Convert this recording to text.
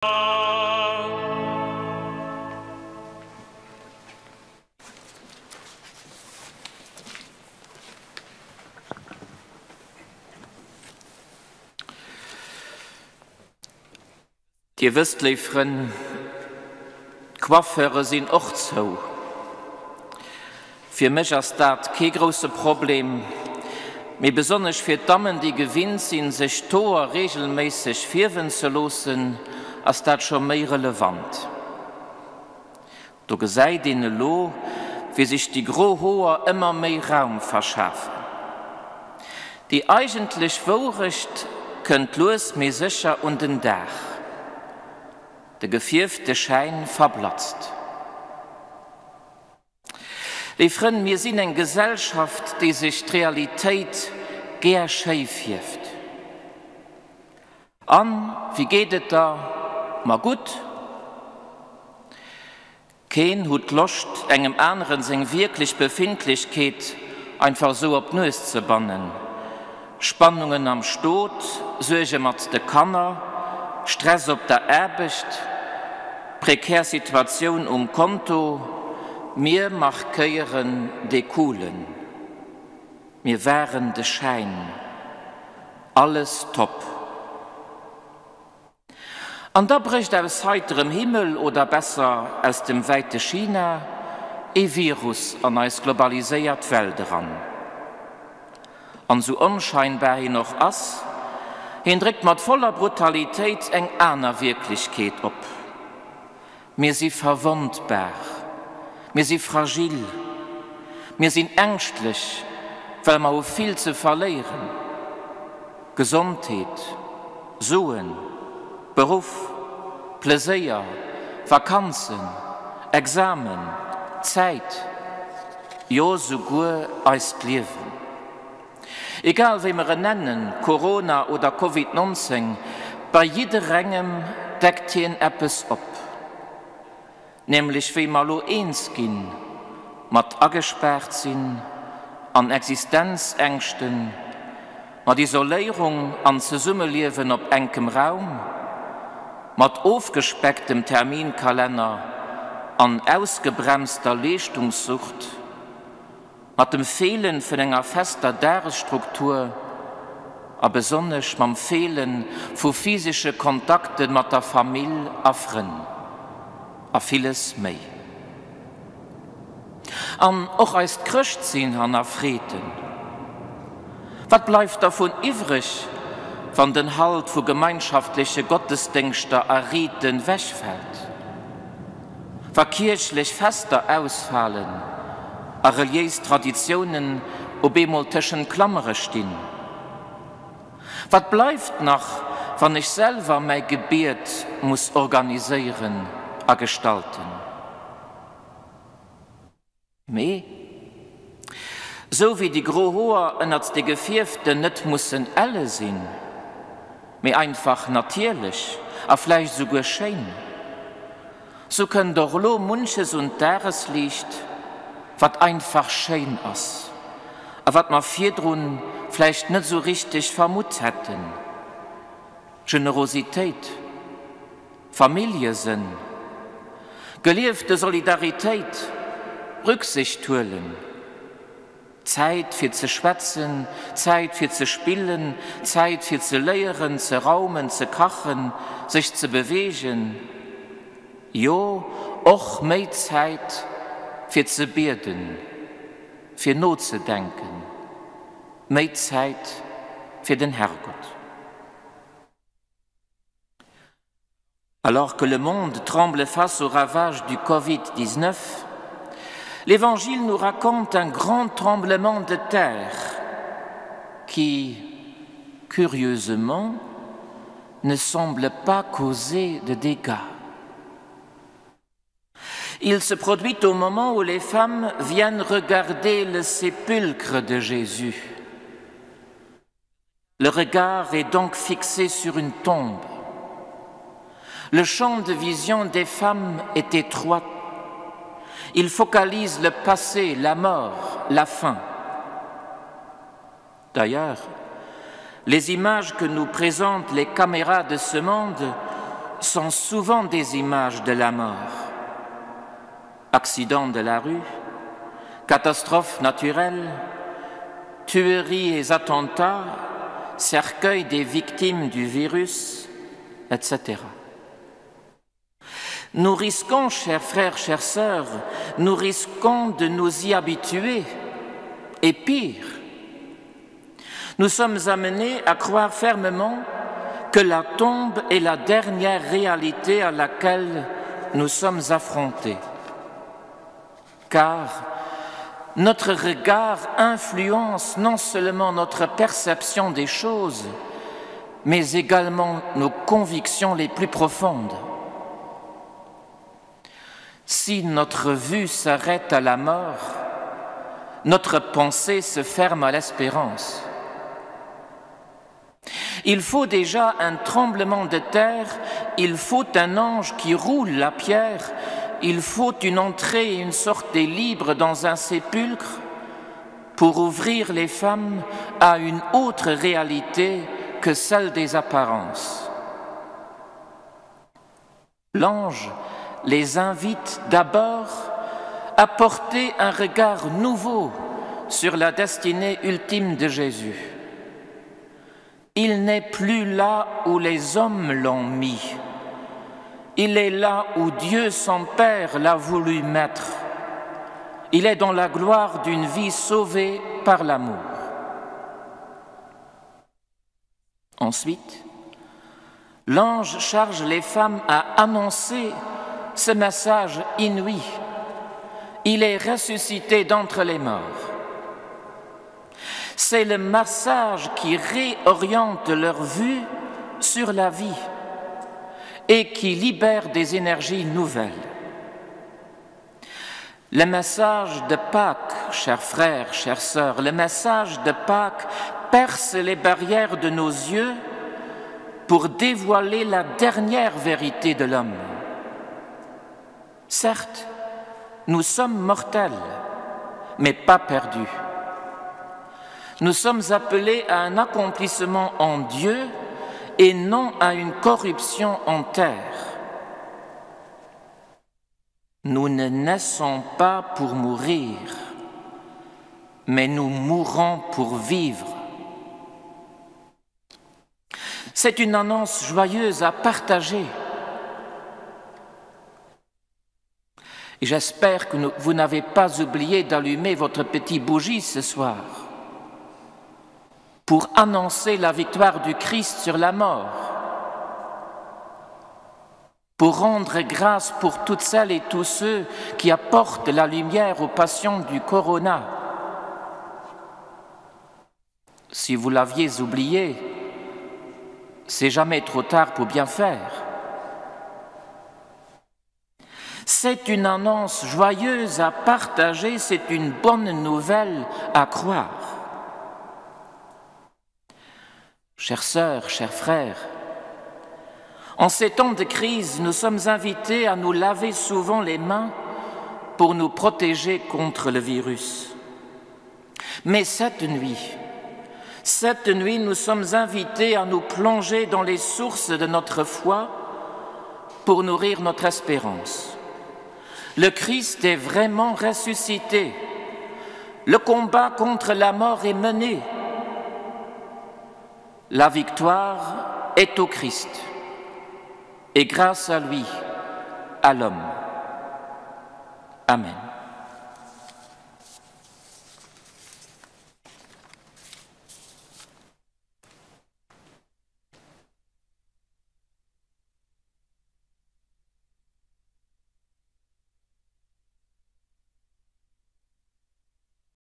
Ihr wisst, liefern, Coiffeure sind auch so. Für mich ist das kein großes Problem. Mir besonders für Damen, die gewinnt sind, sich Tor regelmäßig färben zu lassen, ist das schon mehr relevant. Du gesagt ihnen lo, wie sich die Grohoher immer mehr Raum verschaffen. Die eigentlich Vorricht könnt los mir sicher und den Dach. Der gefirfte Schein verblatzt. Liefern, wir sind eine Gesellschaft, die sich die Realität gern schief wirft. An, wie geht es da? Mal gut? Kein hat Lust, einem anderen seine wirklich Befindlichkeit einfach so ob Neues zu bannen. Spannungen am Stot, Sorge mit den Kanner, Stress auf der Arbeit, Prekärsituation Konto, wir markieren die Coolen. Wir wären der Schein. Alles top. Und da bricht aus heiterem Himmel oder besser aus dem weiten China ein Virus an uns globalisiert Welt ran. Und so unscheinbar hier noch ist, drückt mit voller Brutalität eine andere Wirklichkeit ab. Wir sind verwundbar, wir sind fragil, wir sind ängstlich, weil wir auch viel zu verlieren. Gesundheit, Suchen, Beruf, Plaisir, Vakanzen, Examen, Zeit, ja sogar als Leben. Egal wie wir ihn nennen, Corona oder Covid-19, bei jedem Rangem deckt ihn etwas ab. Nämlich wie wir lo eins gehen, mit angesperrt sind, an Existenzängsten, mit Isolierung an Zusammenleben auf engem Raum, mit aufgespecktem Terminkalender, an ausgebremster Leistungssucht, mit dem Fehlen von einer festen Tagesstruktur, aber besonders mit dem Fehlen von physischen Kontakten mit der Familie und Freunden, und vieles mehr. Und auch als Christsein an Frieden. Was bleibt davon übrig, wenn den Halt von gemeinschaftlichen Gottesdiensten und Riten wegfällt? Wenn kirchlich Feste ausfallen, und religiöse Traditionen ob einmal zwischen Klammern stehen? Was bleibt noch, wenn ich selber mein Gebet muss organisieren und gestalten? Mehr? So wie die Grohoher und die Gefirften nicht müssen alle sein, mehr einfach natürlich, und vielleicht sogar schön. So können doch lo manches und Tageslicht, was einfach schön ist, und was wir vierdrun vielleicht nicht so richtig vermutet hätten. Generosität, Familiensinn, gelebte Solidarität, Rücksicht holen, Zeit für zu schwätzen, Zeit für zu spielen, Zeit für zu lehren, zu raumen, zu kochen, sich zu bewegen. Jo, auch mehr Zeit für zu beten, für Not zu denken, mehr Zeit für den Herrgott. Alors que le monde tremble face aux ravages du Covid-19, l'Évangile nous raconte un grand tremblement de terre qui, curieusement, ne semble pas causer de dégâts. Il se produit au moment où les femmes viennent regarder le sépulcre de Jésus. Le regard est donc fixé sur une tombe. Le champ de vision des femmes est étroit. Il focalise le passé, la mort, la fin. D'ailleurs, les images que nous présentent les caméras de ce monde sont souvent des images de la mort. Accidents de la rue, catastrophes naturelles, tueries et attentats, cercueil des victimes du virus, etc. Nous risquons, chers frères, chères sœurs, nous risquons de nous y habituer. Et pire, nous sommes amenés à croire fermement que la tombe est la dernière réalité à laquelle nous sommes affrontés. Car notre regard influence non seulement notre perception des choses, mais également nos convictions les plus profondes. Si notre vue s'arrête à la mort, notre pensée se ferme à l'espérance. Il faut déjà un tremblement de terre, il faut un ange qui roule la pierre, il faut une entrée et une sortie libre dans un sépulcre pour ouvrir les femmes à une autre réalité que celle des apparences. L'ange les invite d'abord à porter un regard nouveau sur la destinée ultime de Jésus. Il n'est plus là où les hommes l'ont mis. Il est là où Dieu son Père l'a voulu mettre. Il est dans la gloire d'une vie sauvée par l'amour. Ensuite, l'ange charge les femmes à annoncer ce message inouï. Il est ressuscité d'entre les morts. C'est le message qui réoriente leur vue sur la vie et qui libère des énergies nouvelles. Le message de Pâques, chers frères, chères sœurs, le message de Pâques perce les barrières de nos yeux pour dévoiler la dernière vérité de l'homme. Certes, nous sommes mortels, mais pas perdus. Nous sommes appelés à un accomplissement en Dieu et non à une corruption en terre. Nous ne naissons pas pour mourir, mais nous mourons pour vivre. C'est une annonce joyeuse à partager. Et j'espère que vous n'avez pas oublié d'allumer votre petite bougie ce soir pour annoncer la victoire du Christ sur la mort, pour rendre grâce pour toutes celles et tous ceux qui apportent la lumière aux passions du Corona. Si vous l'aviez oublié, c'est jamais trop tard pour bien faire. C'est une annonce joyeuse à partager, c'est une bonne nouvelle à croire. Chères sœurs, chers frères, en ces temps de crise, nous sommes invités à nous laver souvent les mains pour nous protéger contre le virus. Mais cette nuit, nous sommes invités à nous plonger dans les sources de notre foi pour nourrir notre espérance. Le Christ est vraiment ressuscité. Le combat contre la mort est mené. La victoire est au Christ et grâce à lui, à l'homme. Amen.